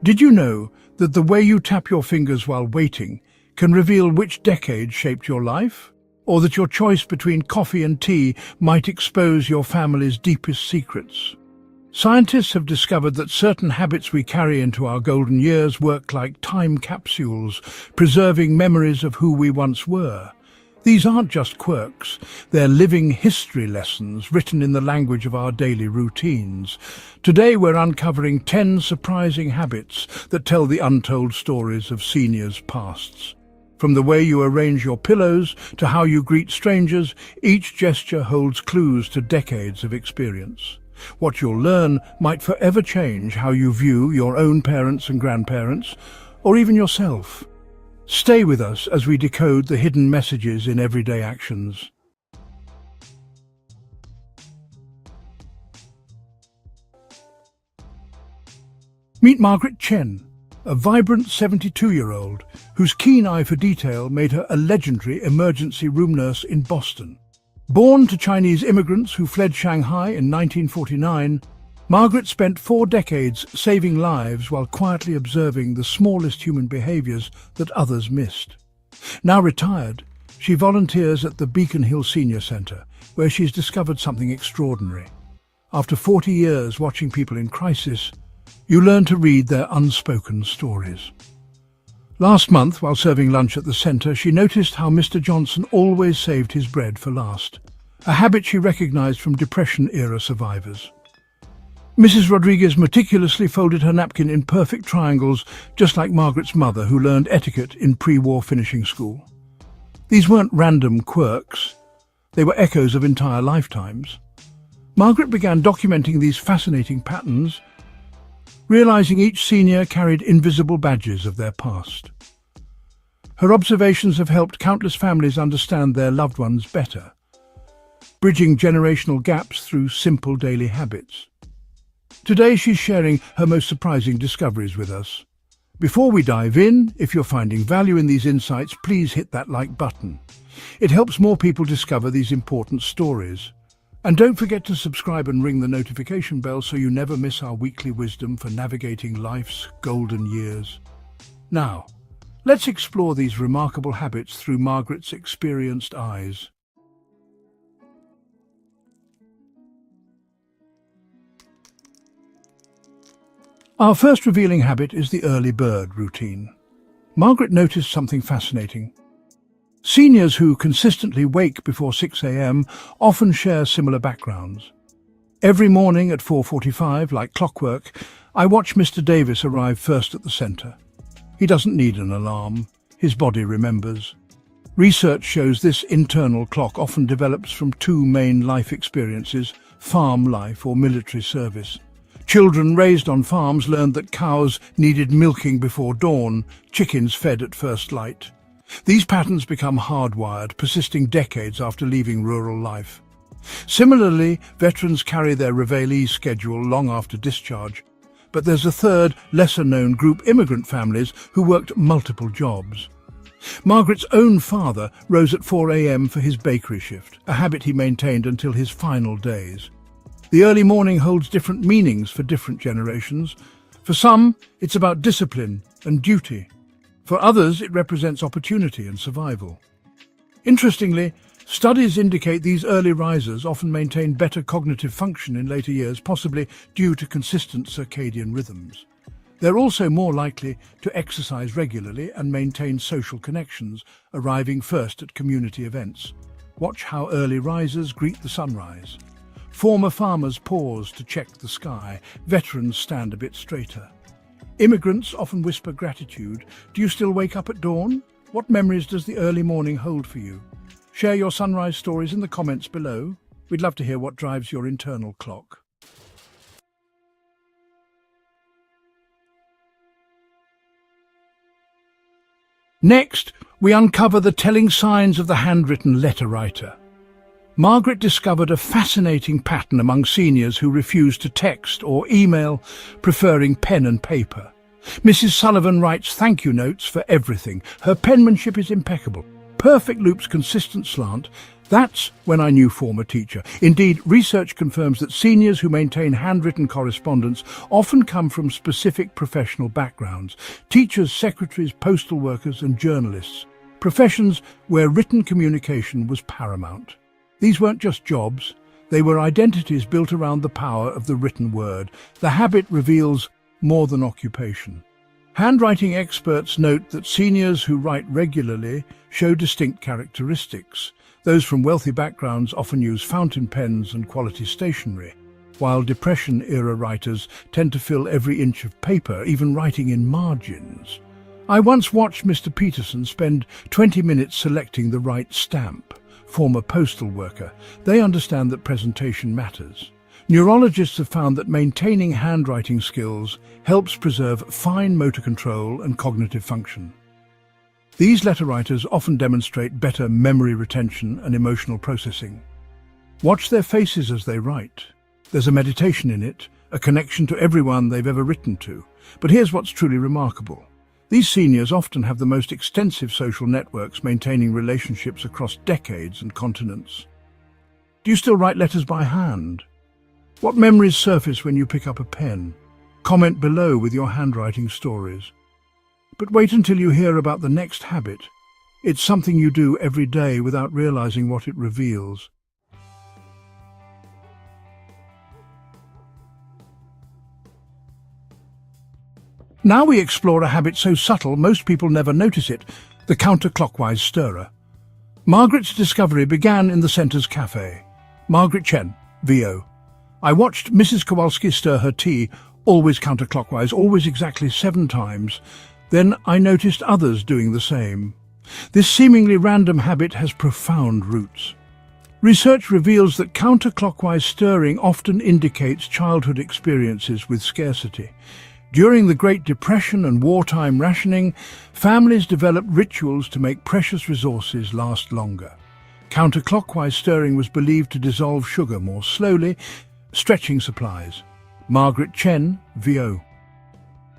Did you know that the way you tap your fingers while waiting can reveal which decade shaped your life? Or that your choice between coffee and tea might expose your family's deepest secrets? Scientists have discovered that certain habits we carry into our golden years work like time capsules, preserving memories of who we once were. These aren't just quirks, they're living history lessons written in the language of our daily routines. Today we're uncovering 10 surprising habits that tell the untold stories of seniors' pasts. From the way you arrange your pillows to how you greet strangers, each gesture holds clues to decades of experience. What you'll learn might forever change how you view your own parents and grandparents, or even yourself. Stay with us as we decode the hidden messages in everyday actions. Meet Margaret Chen, a vibrant 72-year-old whose keen eye for detail made her a legendary emergency room nurse in Boston. Born to Chinese immigrants who fled Shanghai in 1949, Margaret spent 4 decades saving lives while quietly observing the smallest human behaviors that others missed. Now retired, she volunteers at the Beacon Hill Senior Center, where she's discovered something extraordinary. After 40 years watching people in crisis, you learn to read their unspoken stories. Last month, while serving lunch at the center, she noticed how Mr. Johnson always saved his bread for last, a habit she recognized from Depression-era survivors. Mrs. Rodriguez meticulously folded her napkin in perfect triangles, just like Margaret's mother, who learned etiquette in pre-war finishing school. These weren't random quirks. They were echoes of entire lifetimes. Margaret began documenting these fascinating patterns, realizing each senior carried invisible badges of their past. Her observations have helped countless families understand their loved ones better, bridging generational gaps through simple daily habits. Today she's sharing her most surprising discoveries with us. Before we dive in, if you're finding value in these insights, please hit that like button. It helps more people discover these important stories. And don't forget to subscribe and ring the notification bell so you never miss our weekly wisdom for navigating life's golden years. Now, let's explore these remarkable habits through Margaret's experienced eyes. Our first revealing habit is the early bird routine. Margaret noticed something fascinating. Seniors who consistently wake before 6 a.m. often share similar backgrounds. Every morning at 4:45, like clockwork, I watch Mr. Davis arrive first at the centre. He doesn't need an alarm. His body remembers. Research shows this internal clock often develops from 2 main life experiences: farm life or military service. Children raised on farms learned that cows needed milking before dawn, chickens fed at first light. These patterns become hardwired, persisting decades after leaving rural life. Similarly, veterans carry their reveille schedule long after discharge. But there's a third, lesser-known group, immigrant families who worked multiple jobs. Margaret's own father rose at 4 a.m. for his bakery shift, a habit he maintained until his final days. The early morning holds different meanings for different generations. For some, it's about discipline and duty. For others, it represents opportunity and survival. Interestingly, studies indicate these early risers often maintain better cognitive function in later years, possibly due to consistent circadian rhythms. They're also more likely to exercise regularly and maintain social connections, arriving first at community events. Watch how early risers greet the sunrise. Former farmers pause to check the sky. Veterans stand a bit straighter. Immigrants often whisper gratitude. Do you still wake up at dawn? What memories does the early morning hold for you? Share your sunrise stories in the comments below. We'd love to hear what drives your internal clock. Next, we uncover the telling signs of the handwritten letter writer. Margaret discovered a fascinating pattern among seniors who refused to text or email, preferring pen and paper. Mrs. Sullivan writes thank you notes for everything. Her penmanship is impeccable. Perfect loops, consistent slant, That's when I knew former teacher. Indeed, research confirms that seniors who maintain handwritten correspondence often come from specific professional backgrounds: teachers, secretaries, postal workers, and journalists. Professions where written communication was paramount. These weren't just jobs, they were identities built around the power of the written word. The habit reveals more than occupation. Handwriting experts note that seniors who write regularly show distinct characteristics. Those from wealthy backgrounds often use fountain pens and quality stationery, while Depression-era writers tend to fill every inch of paper, even writing in margins. I once watched Mr. Peterson spend 20 minutes selecting the right stamp. Former postal worker, they understand that presentation matters. Neurologists have found that maintaining handwriting skills helps preserve fine motor control and cognitive function. These letter writers often demonstrate better memory retention and emotional processing. Watch their faces as they write. There's a meditation in it, a connection to everyone they've ever written to. But here's what's truly remarkable. These seniors often have the most extensive social networks, maintaining relationships across decades and continents. Do you still write letters by hand? What memories surface when you pick up a pen? Comment below with your handwriting stories. But wait until you hear about the next habit. It's something you do every day without realizing what it reveals. Now we explore a habit so subtle most people never notice it, the counterclockwise stirrer. Margaret's discovery began in the centre's cafe. Margaret Chen, VO. I watched Mrs. Kowalski stir her tea, always counterclockwise, always exactly 7 times. Then I noticed others doing the same. This seemingly random habit has profound roots. Research reveals that counterclockwise stirring often indicates childhood experiences with scarcity. During the Great Depression and wartime rationing, families developed rituals to make precious resources last longer. Counterclockwise stirring was believed to dissolve sugar more slowly, stretching supplies. Margaret Chen, VO.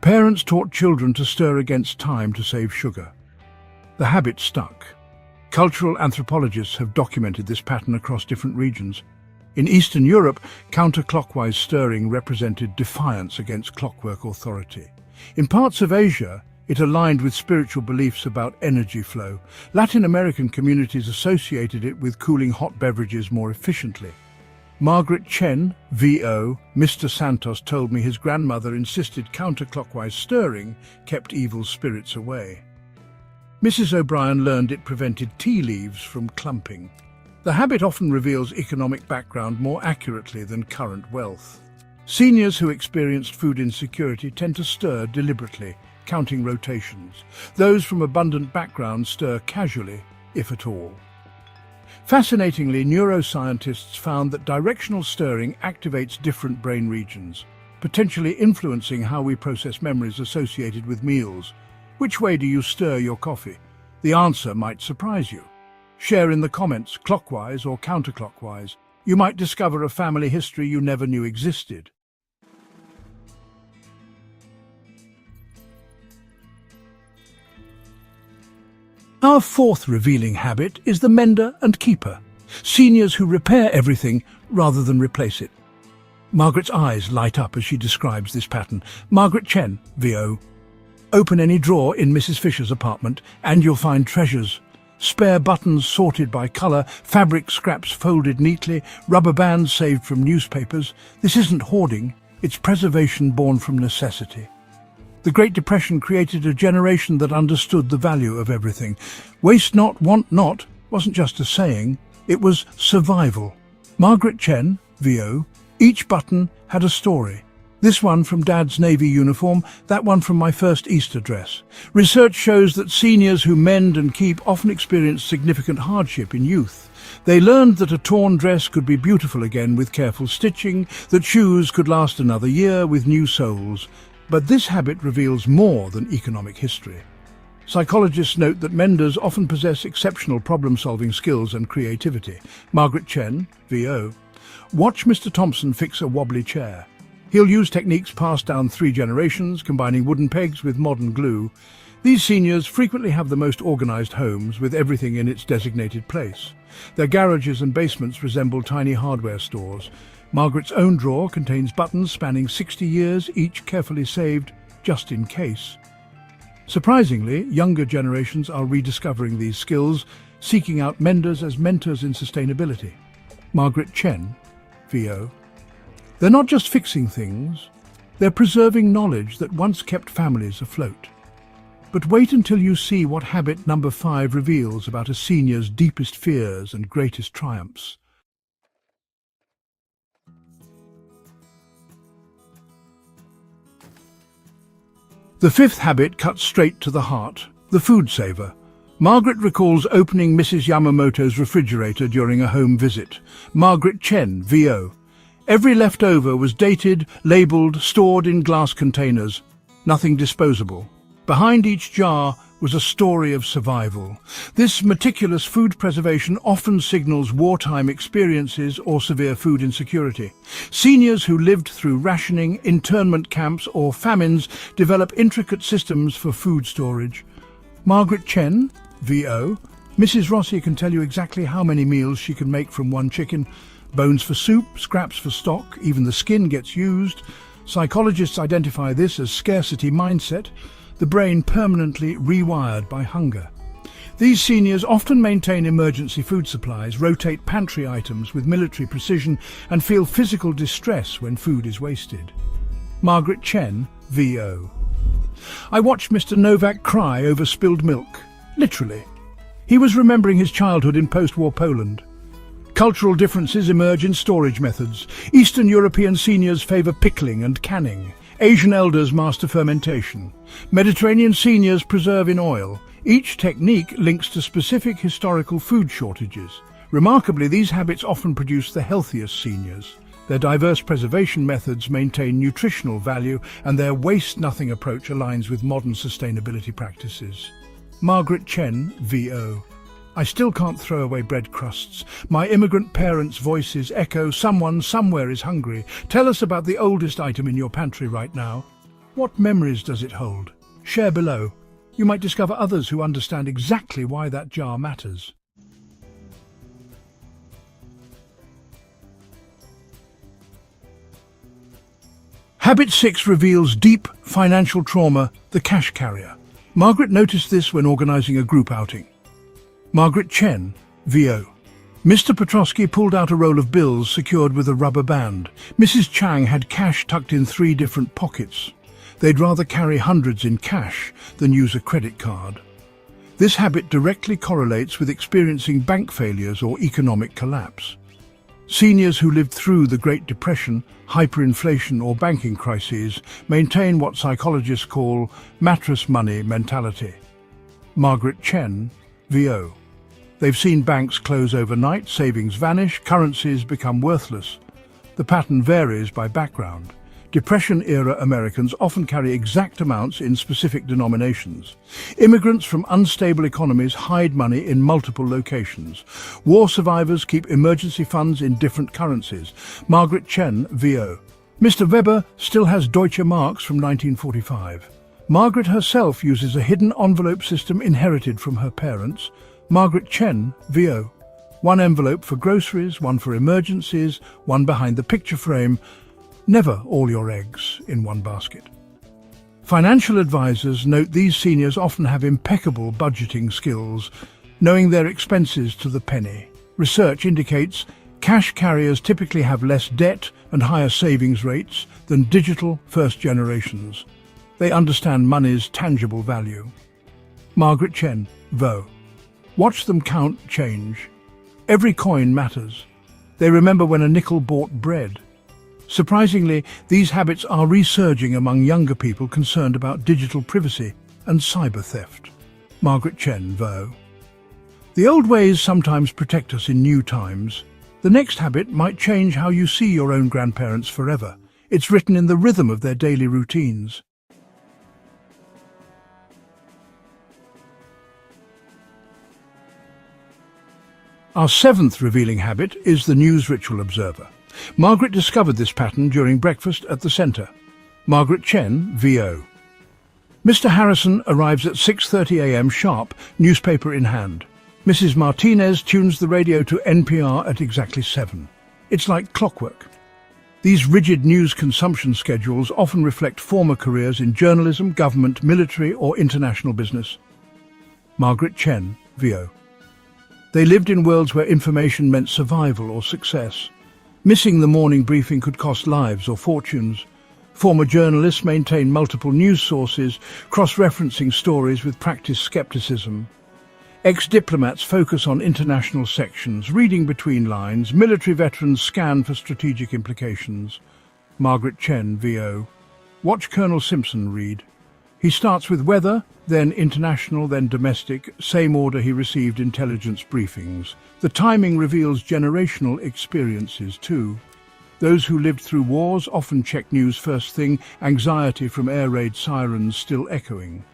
Parents taught children to stir against time to save sugar. The habit stuck. Cultural anthropologists have documented this pattern across different regions. In Eastern Europe, counterclockwise stirring represented defiance against clockwork authority. In parts of Asia, it aligned with spiritual beliefs about energy flow. Latin American communities associated it with cooling hot beverages more efficiently. Margaret Chen, VO, Mr. Santos told me his grandmother insisted counterclockwise stirring kept evil spirits away. Mrs. O'Brien learned it prevented tea leaves from clumping. The habit often reveals economic background more accurately than current wealth. Seniors who experienced food insecurity tend to stir deliberately, counting rotations. Those from abundant backgrounds stir casually, if at all. Fascinatingly, neuroscientists found that directional stirring activates different brain regions, potentially influencing how we process memories associated with meals. Which way do you stir your coffee? The answer might surprise you. Share in the comments, clockwise or counterclockwise. You might discover a family history you never knew existed. Our fourth revealing habit is the mender and keeper, seniors who repair everything rather than replace it. Margaret's eyes light up as she describes this pattern. Margaret Chen, VO. Open any drawer in Mrs. Fisher's apartment and you'll find treasures. Spare buttons sorted by colour, fabric scraps folded neatly, rubber bands saved from newspapers. This isn't hoarding, it's preservation born from necessity. The Great Depression created a generation that understood the value of everything. Waste not, want not wasn't just a saying, it was survival. Margaret Chen, VO, each button had a story. This one from Dad's Navy uniform, that one from my first Easter dress. Research shows that seniors who mend and keep often experience significant hardship in youth. They learned that a torn dress could be beautiful again with careful stitching, that shoes could last another year with new soles. But this habit reveals more than economic history. Psychologists note that menders often possess exceptional problem-solving skills and creativity. Margaret Chen, VO. Watch Mr. Thompson fix a wobbly chair. He'll use techniques passed down 3 generations, combining wooden pegs with modern glue. These seniors frequently have the most organised homes with everything in its designated place. Their garages and basements resemble tiny hardware stores. Margaret's own drawer contains buttons spanning 60 years, each carefully saved just in case. Surprisingly, younger generations are rediscovering these skills, seeking out menders as mentors in sustainability. Margaret Chen, VO. They're not just fixing things, they're preserving knowledge that once kept families afloat. But wait until you see what habit number 5 reveals about a senior's deepest fears and greatest triumphs. The 5th habit cuts straight to the heart, the food saver. Margaret recalls opening Mrs. Yamamoto's refrigerator during a home visit. Margaret Chen, VO. Every leftover was dated, labelled, stored in glass containers. Nothing disposable. Behind each jar was a story of survival. This meticulous food preservation often signals wartime experiences or severe food insecurity. Seniors who lived through rationing, internment camps or famines develop intricate systems for food storage. Margaret Chen, VO. Mrs. Rossi can tell you exactly how many meals she can make from one chicken. Bones for soup, scraps for stock, even the skin gets used. Psychologists identify this as scarcity mindset, the brain permanently rewired by hunger. These seniors often maintain emergency food supplies, rotate pantry items with military precision, and feel physical distress when food is wasted. Margaret Chen, VO. I watched Mr. Novak cry over spilled milk. Literally. He was remembering his childhood in post-war Poland. Cultural differences emerge in storage methods. Eastern European seniors favour pickling and canning. Asian elders master fermentation. Mediterranean seniors preserve in oil. Each technique links to specific historical food shortages. Remarkably, these habits often produce the healthiest seniors. Their diverse preservation methods maintain nutritional value, and their waste-nothing approach aligns with modern sustainability practices. Margaret Chen, VO. I still can't throw away bread crusts. My immigrant parents' voices echo, someone somewhere is hungry. Tell us about the oldest item in your pantry right now. What memories does it hold? Share below. You might discover others who understand exactly why that jar matters. Habit 6 reveals deep financial trauma, the cash carrier. Margaret noticed this when organising a group outing. Margaret Chen, VO. Mr. Petrosky pulled out a roll of bills secured with a rubber band. Mrs. Chang had cash tucked in 3 different pockets. They'd rather carry hundreds in cash than use a credit card. This habit directly correlates with experiencing bank failures or economic collapse. Seniors who lived through the Great Depression, hyperinflation or banking crises maintain what psychologists call mattress money mentality. Margaret Chen, VO. They've seen banks close overnight, savings vanish, currencies become worthless. The pattern varies by background. Depression-era Americans often carry exact amounts in specific denominations. Immigrants from unstable economies hide money in multiple locations. War survivors keep emergency funds in different currencies. Margaret Chen, VO. Mr. Weber still has Deutsche Marks from 1945. Margaret herself uses a hidden envelope system inherited from her parents. Margaret Chen, VO. One envelope for groceries, one for emergencies, one behind the picture frame. Never all your eggs in one basket. Financial advisors note these seniors often have impeccable budgeting skills, knowing their expenses to the penny. Research indicates cash carriers typically have less debt and higher savings rates than digital first generations. They understand money's tangible value. Margaret Chen, VO. Watch them count change. Every coin matters. They remember when a nickel bought bread. Surprisingly, these habits are resurging among younger people concerned about digital privacy and cyber theft. Margaret Chen, VO. The old ways sometimes protect us in new times. The next habit might change how you see your own grandparents forever. It's written in the rhythm of their daily routines. Our 7th revealing habit is the news ritual observer. Margaret discovered this pattern during breakfast at the centre. Margaret Chen, VO. Mr. Harrison arrives at 6:30 a.m. sharp, newspaper in hand. Mrs. Martinez tunes the radio to NPR at exactly 7. It's like clockwork. These rigid news consumption schedules often reflect former careers in journalism, government, military or international business. Margaret Chen, VO. They lived in worlds where information meant survival or success. Missing the morning briefing could cost lives or fortunes. Former journalists maintain multiple news sources, cross-referencing stories with practiced skepticism. Ex-diplomats focus on international sections, reading between lines. Military veterans scan for strategic implications. Margaret Chen, VO. Watch Colonel Simpson read. He starts with weather, then international, then domestic, same order he received intelligence briefings. The timing reveals generational experiences too. Those who lived through wars often check news first thing, anxiety from air raid sirens still echoing.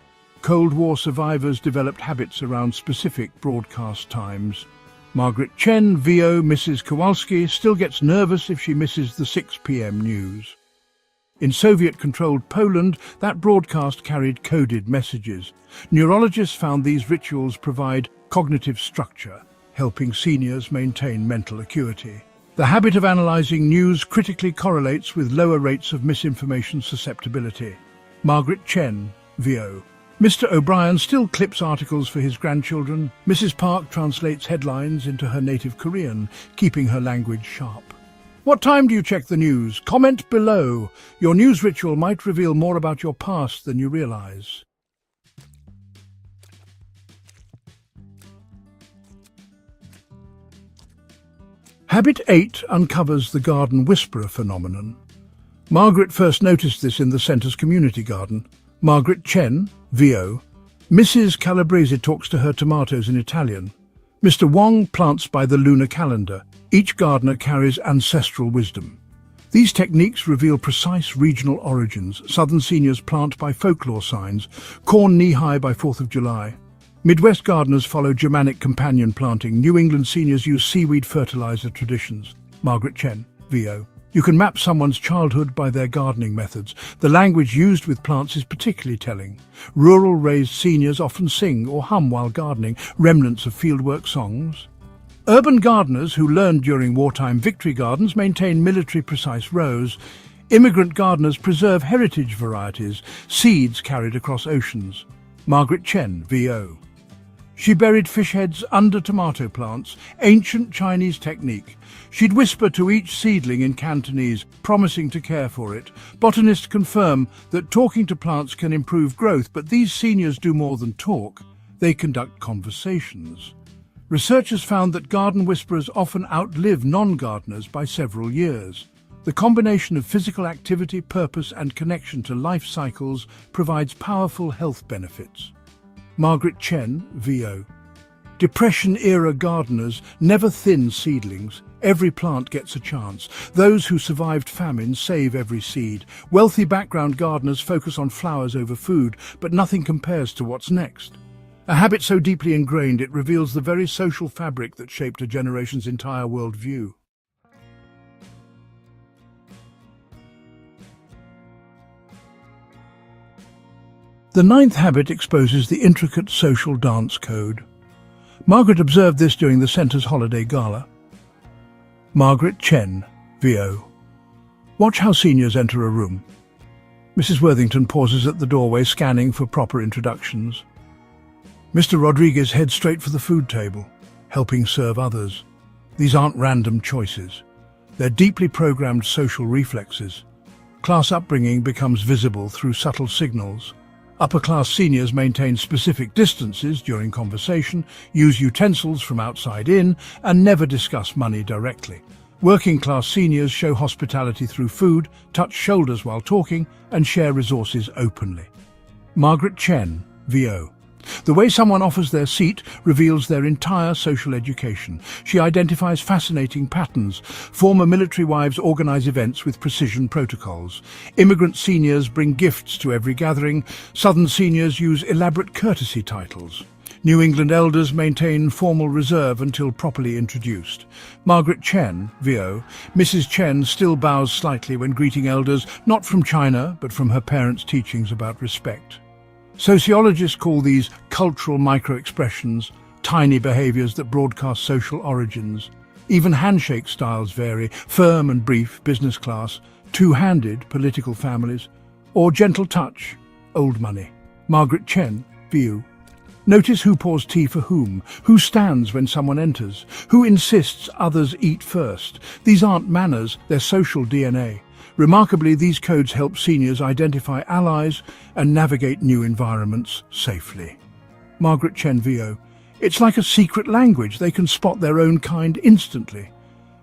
Cold War survivors developed habits around specific broadcast times. Margaret Chen, VO, Mrs. Kowalski, still gets nervous if she misses the 6 p.m. news. In Soviet-controlled Poland, that broadcast carried coded messages. Neurologists found these rituals provide cognitive structure, helping seniors maintain mental acuity. The habit of analysing news critically correlates with lower rates of misinformation susceptibility. Margaret Chen, VO. Mr. O'Brien still clips articles for his grandchildren. Mrs. Park translates headlines into her native Korean, keeping her language sharp. What time do you check the news? Comment below. Your news ritual might reveal more about your past than you realise. Habit 8 uncovers the garden whisperer phenomenon. Margaret first noticed this in the centre's community garden. Margaret Chen, VO. Mrs. Calabrese talks to her tomatoes in Italian. Mr. Wong plants by the lunar calendar. Each gardener carries ancestral wisdom. These techniques reveal precise regional origins. Southern seniors plant by folklore signs, corn knee-high by 4th of July. Midwest gardeners follow Germanic companion planting. New England seniors use seaweed fertilizer traditions. Margaret Chen, VO. You can map someone's childhood by their gardening methods. The language used with plants is particularly telling. Rural-raised seniors often sing or hum while gardening, remnants of fieldwork songs. Urban gardeners who learned during wartime victory gardens maintain military-precise rows. Immigrant gardeners preserve heritage varieties, seeds carried across oceans. Margaret Chen, VO. She buried fish heads under tomato plants, ancient Chinese technique. She'd whisper to each seedling in Cantonese, promising to care for it. Botanists confirm that talking to plants can improve growth, but these seniors do more than talk. They conduct conversations. Researchers found that garden whisperers often outlive non-gardeners by several years. The combination of physical activity, purpose and connection to life cycles provides powerful health benefits. Margaret Chen, VO. Depression-era gardeners never thin seedlings. Every plant gets a chance. Those who survived famine save every seed. Wealthy background gardeners focus on flowers over food, but nothing compares to what's next. A habit so deeply ingrained it reveals the very social fabric that shaped a generation's entire worldview. The 9th habit exposes the intricate social dance code. Margaret observed this during the centre's holiday gala. Margaret Chen, VO. Watch how seniors enter a room. Mrs. Worthington pauses at the doorway, scanning for proper introductions. Mr. Rodriguez heads straight for the food table, helping serve others. These aren't random choices. They're deeply programmed social reflexes. Class upbringing becomes visible through subtle signals. Upper-class seniors maintain specific distances during conversation, use utensils from outside in, and never discuss money directly. Working-class seniors show hospitality through food, touch shoulders while talking, and share resources openly. Margaret Chen, VO. The way someone offers their seat reveals their entire social education. She identifies fascinating patterns. Former military wives organize events with precision protocols. Immigrant seniors bring gifts to every gathering. Southern seniors use elaborate courtesy titles. New England elders maintain formal reserve until properly introduced. Margaret Chen, VO. Mrs. Chen still bows slightly when greeting elders, not from China, but from her parents' teachings about respect. Sociologists call these cultural micro-expressions, tiny behaviours that broadcast social origins. Even handshake styles vary: firm and brief, business class; two-handed, political families; or gentle touch, old money. Margaret Chen, view. Notice who pours tea for who stands when someone enters, who insists others eat first. These aren't manners, they're social DNA. Remarkably, these codes help seniors identify allies and navigate new environments safely. Margaret Chen, VO. It's like a secret language. They can spot their own kind instantly.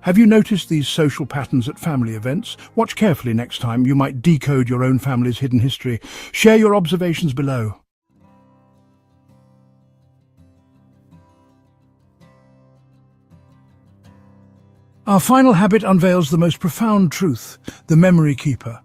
Have you noticed these social patterns at family events? Watch carefully next time. You might decode your own family's hidden history. Share your observations below. Our final habit unveils the most profound truth: the memory keeper.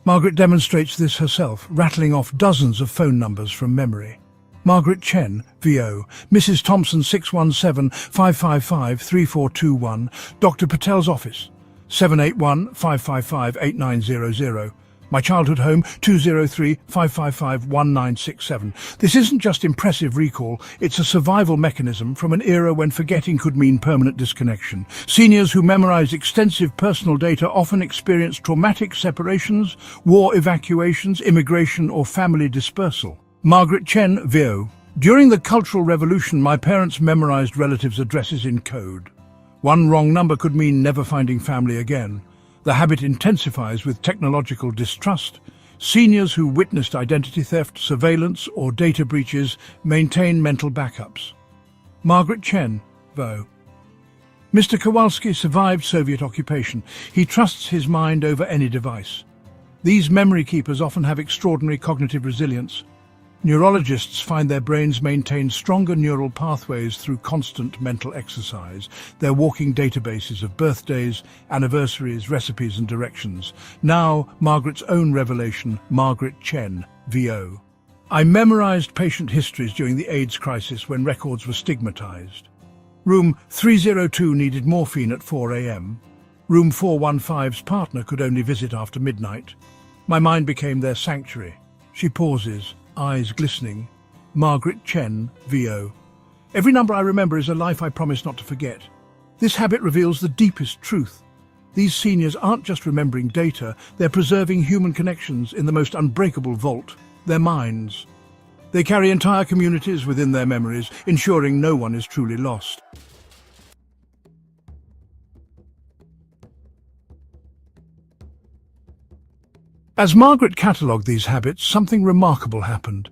Margaret demonstrates this herself, rattling off dozens of phone numbers from memory. Margaret Chen, VO. Mrs. Thompson, 617-555-3421. Dr. Patel's office, 781-555-8900. My childhood home, 203-555-1967. This isn't just impressive recall, it's a survival mechanism from an era when forgetting could mean permanent disconnection. Seniors who memorize extensive personal data often experience traumatic separations, war evacuations, immigration, or family dispersal. Margaret Chen, VO. During the Cultural Revolution, my parents memorized relatives' addresses in code. One wrong number could mean never finding family again. The habit intensifies with technological distrust. Seniors who witnessed identity theft, surveillance, or data breaches maintain mental backups. Margaret Chen, VO. Mr. Kowalski survived Soviet occupation. He trusts his mind over any device. These memory keepers often have extraordinary cognitive resilience. Neurologists find their brains maintain stronger neural pathways through constant mental exercise. They're walking databases of birthdays, anniversaries, recipes and directions. Now, Margaret's own revelation, Margaret Chen, VO. I memorized patient histories during the AIDS crisis when records were stigmatized. Room 302 needed morphine at 4 a.m. Room 415's partner could only visit after midnight. My mind became their sanctuary. She pauses, eyes glistening. Margaret Chen, VO. Every number I remember is a life I promise not to forget. This habit reveals the deepest truth. These seniors aren't just remembering data, they're preserving human connections in the most unbreakable vault, their minds. They carry entire communities within their memories, ensuring no one is truly lost. As Margaret catalogued these habits, something remarkable happened.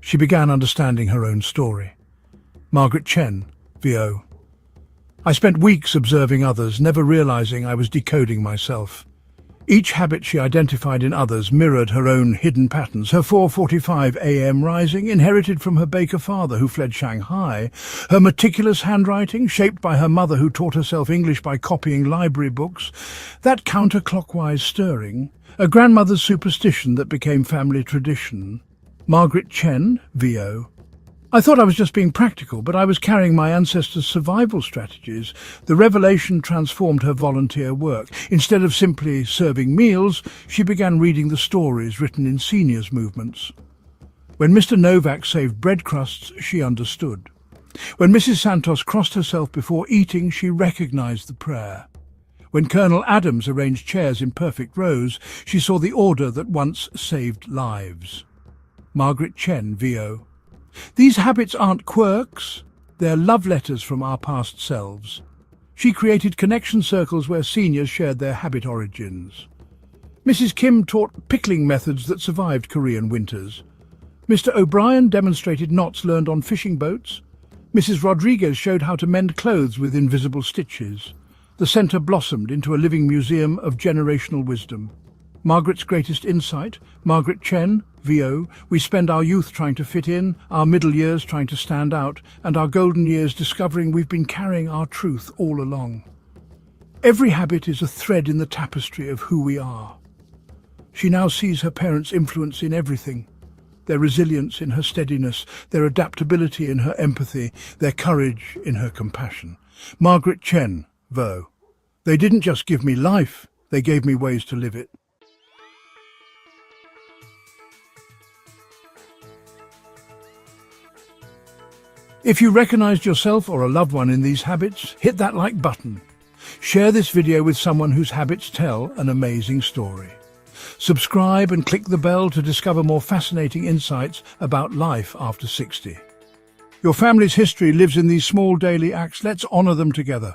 She began understanding her own story. Margaret Chen, VO. I spent weeks observing others, never realizing I was decoding myself. Each habit she identified in others mirrored her own hidden patterns. Her 4:45 a.m. rising, inherited from her baker father who fled Shanghai. Her meticulous handwriting, shaped by her mother who taught herself English by copying library books. That counterclockwise stirring, a grandmother's superstition that became family tradition. Margaret Chen, VO. I thought I was just being practical, but I was carrying my ancestors' survival strategies. The revelation transformed her volunteer work. Instead of simply serving meals, she began reading the stories written in seniors' movements. When Mr. Novak saved bread crusts, she understood. When Mrs. Santos crossed herself before eating, she recognized the prayer. When Colonel Adams arranged chairs in perfect rows, she saw the order that once saved lives. Margaret Chen, VO. These habits aren't quirks, they're love letters from our past selves. She created connection circles where seniors shared their habit origins. Mrs. Kim taught pickling methods that survived Korean winters. Mr. O'Brien demonstrated knots learned on fishing boats. Mrs. Rodriguez showed how to mend clothes with invisible stitches. The centre blossomed into a living museum of generational wisdom. Margaret's greatest insight, Margaret Chen, VO. We spend our youth trying to fit in, our middle years trying to stand out, and our golden years discovering we've been carrying our truth all along. Every habit is a thread in the tapestry of who we are. She now sees her parents' influence in everything. Their resilience in her steadiness, their adaptability in her empathy, their courage in her compassion. Margaret Chen, VO. They didn't just give me life, they gave me ways to live it. If you recognized yourself or a loved one in these habits, hit that like button. Share this video with someone whose habits tell an amazing story. Subscribe and click the bell to discover more fascinating insights about life after 60. Your family's history lives in these small daily acts. Let's honor them together.